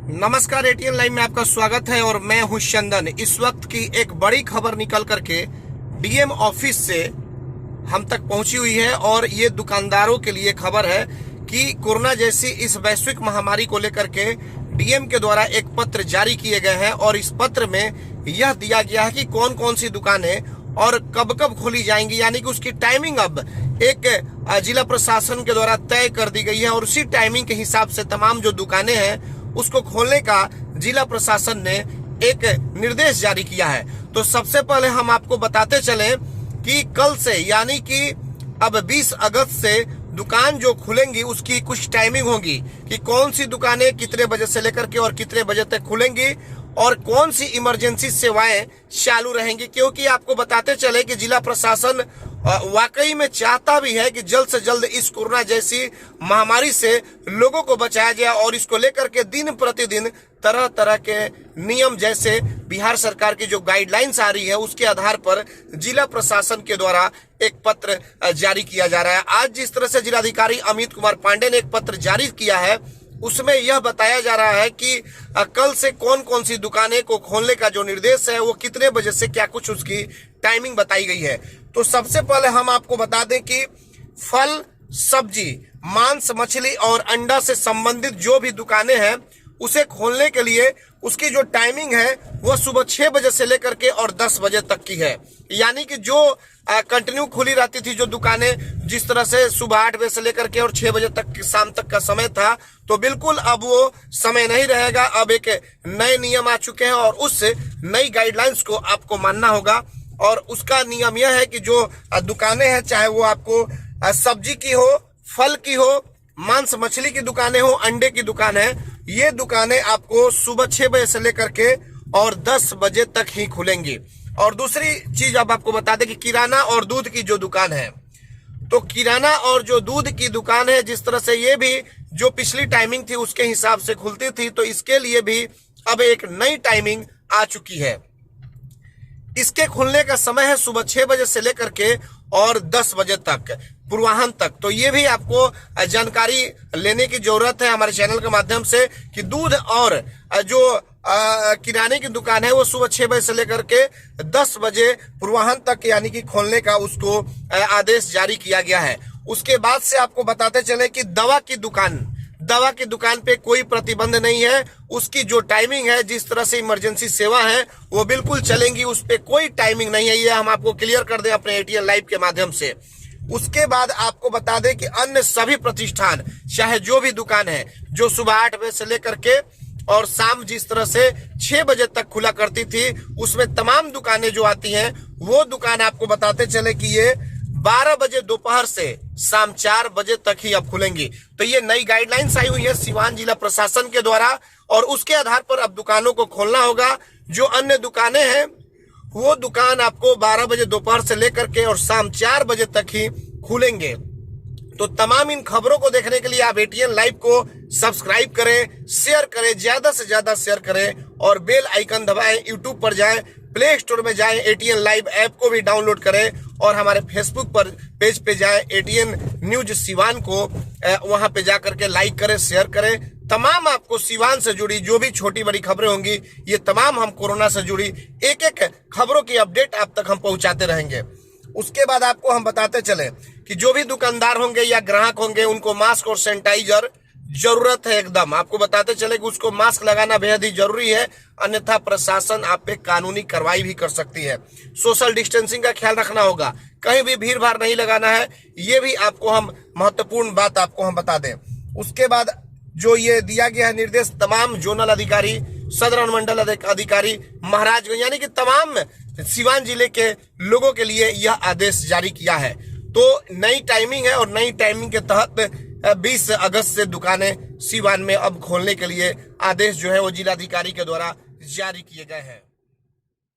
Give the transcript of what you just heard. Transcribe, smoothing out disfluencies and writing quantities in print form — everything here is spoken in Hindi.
नमस्कार, एटीएन लाइव में आपका स्वागत है और मैं हूं चंदन। इस वक्त की एक बड़ी खबर निकल करके डीएम ऑफिस से हम तक पहुंची हुई है और ये दुकानदारों के लिए खबर है कि कोरोना जैसी इस वैश्विक महामारी को लेकर के डीएम के द्वारा एक पत्र जारी किए गए हैं और इस पत्र में यह दिया गया है कि कौन कौन सी दुकानें और कब कब खोली जाएंगी, यानी कि उसकी टाइमिंग अब एक जिला प्रशासन के द्वारा तय कर दी गई है और उसी टाइमिंग के हिसाब से तमाम जो दुकानें हैं उसको खोलने का जिला प्रशासन ने एक निर्देश जारी किया है। तो सबसे पहले हम आपको बताते चलें कि कल से यानी कि अब 20 अगस्त से दुकान जो खुलेंगी उसकी कुछ टाइमिंग होगी कि कौन सी दुकानें कितने बजे से लेकर के और कितने बजे तक खुलेंगी और कौन सी इमरजेंसी सेवाएं चालू रहेंगी, क्योंकि आपको बताते चले कि जिला प्रशासन वाकई में चाहता भी है कि जल्द से जल्द इस कोरोना जैसी महामारी से लोगों को बचाया जाए और इसको लेकर के दिन प्रतिदिन तरह तरह के नियम, जैसे बिहार सरकार की जो गाइडलाइंस आ रही है उसके आधार पर जिला प्रशासन के द्वारा एक पत्र जारी किया जा रहा है। आज जिस तरह से जिलाधिकारी अमित कुमार पांडे ने एक पत्र जारी किया है उसमें यह बताया जा रहा है कि कल से कौन कौन सी दुकानें को खोलने का जो निर्देश है वो कितने बजे से क्या कुछ उसकी टाइमिंग बताई गई है। तो सबसे पहले हम आपको बता दें कि फल, सब्जी, मांस, मछली और अंडा से संबंधित जो भी दुकानें हैं उसे खोलने के लिए उसकी जो टाइमिंग है वो सुबह 6 बजे से लेकर के और 10 बजे तक की है। यानी कि जो कंटिन्यू खुली रहती थी जो दुकानें, जिस तरह से सुबह 8 बजे से लेकर के और 6 बजे तक शाम तक का समय था, तो बिल्कुल अब वो समय नहीं रहेगा। अब एक नए नियम आ चुके हैं और उस नई गाइडलाइंस को आपको मानना होगा और उसका नियम यह है कि जो दुकानें हैं, चाहे वो आपको सब्जी की हो, फल की हो, मांस मछली की दुकानें हो, अंडे की दुकान है, ये दुकानें आपको सुबह 6 बजे से लेकर के और 10 बजे तक ही खुलेंगी। और दूसरी चीज अब आपको बता दें कि किराना और दूध की जो दुकान है, तो किराना और जो दूध की दुकान है, जिस तरह से ये भी जो पिछली टाइमिंग थी उसके हिसाब से खुलती थी, तो इसके लिए भी अब एक नई टाइमिंग आ चुकी है। इसके खुलने का समय है सुबह 6 बजे से लेकर के और 10 बजे तक, पूर्वाह्न तक। तो ये भी आपको जानकारी लेने की जरूरत है हमारे चैनल के माध्यम से कि दूध और जो किराने की दुकान है वो सुबह 6 बजे से लेकर के 10 बजे पूर्वाह्न तक यानी कि खोलने का उसको आदेश जारी किया गया है। उसके बाद से आपको बताते चले कि दवा की दुकान पे कोई प्रतिबंध नहीं है। उसकी जो टाइमिंग है, जिस तरह से इमरजेंसी सेवा है वो बिल्कुल चलेंगी, उस पे कोई टाइमिंग नहीं है। ये हम आपको क्लियर कर दें अपने एटीएन लाइव के माध्यम से। उसके बाद आपको बता दें कि अन्य सभी प्रतिष्ठान, चाहे जो भी दुकान है, जो सुबह 8 बजे से लेकर के और शाम जिस तरह से 6 बजे तक खुला करती थी, उसमें तमाम दुकानें जो आती हैं वो दुकान आपको बताते चले कि ये 12 बजे दोपहर से शाम 4 बजे तक ही अब खुलेंगी। तो ये नई गाइडलाइंस आई हुई है सीवान जिला प्रशासन के द्वारा और उसके आधार पर अब दुकानों को खोलना होगा। जो अन्य दुकानें हैं वो दुकान आपको 12 बजे दोपहर से लेकर के और शाम 4 बजे तक ही खुलेंगे। तो तमाम इन खबरों को देखने के लिए आप एटीएन लाइव को सब्सक्राइब करें, शेयर करें, ज्यादा से ज्यादा शेयर करें और बेल आइकन दबाएं। यूट्यूब पर जाएं, प्ले स्टोर में जाएं, एटीएन लाइव ऐप को भी डाउनलोड करें और हमारे फेसबुक पर पेज पे जाएं, एटीएन न्यूज सिवान को वहां पे जाकर के लाइक करें, शेयर करें। तमाम आपको सिवान से जुड़ी जो भी छोटी बड़ी खबरें होंगी, ये तमाम हम कोरोना से जुड़ी एक एक खबरों की अपडेट आप तक हम पहुंचाते रहेंगे। उसके बाद आपको हम बताते चले कि जो भी दुकानदार होंगे या ग्राहक होंगे उनको मास्क और सैनिटाइजर जरूरत है एकदम। आपको बताते चले कि उसको मास्क लगाना बेहद ही जरूरी है, अन्यथा प्रशासन आप पे कानूनी कार्रवाई भी कर सकती है। सोशल डिस्टेंसिंग का ख्याल रखना होगा, कहीं भी भीड़ भाड़ नहीं लगाना है, ये भी आपको हम महत्वपूर्ण बात आपको हम बता दें। उसके बाद जो ये दिया गया है निर्देश, तमाम जोनल अधिकारी, सदर अनुमंडल अधिकारी, महाराजगंज यानी कि तमाम सिवान जिले के लोगों के लिए यह आदेश जारी किया है। तो नई टाइमिंग है और नई टाइमिंग के तहत 20 अगस्त से दुकानें सिवान में अब खोलने के लिए आदेश जो है वो जिलाधिकारी के द्वारा जारी किए गए हैं।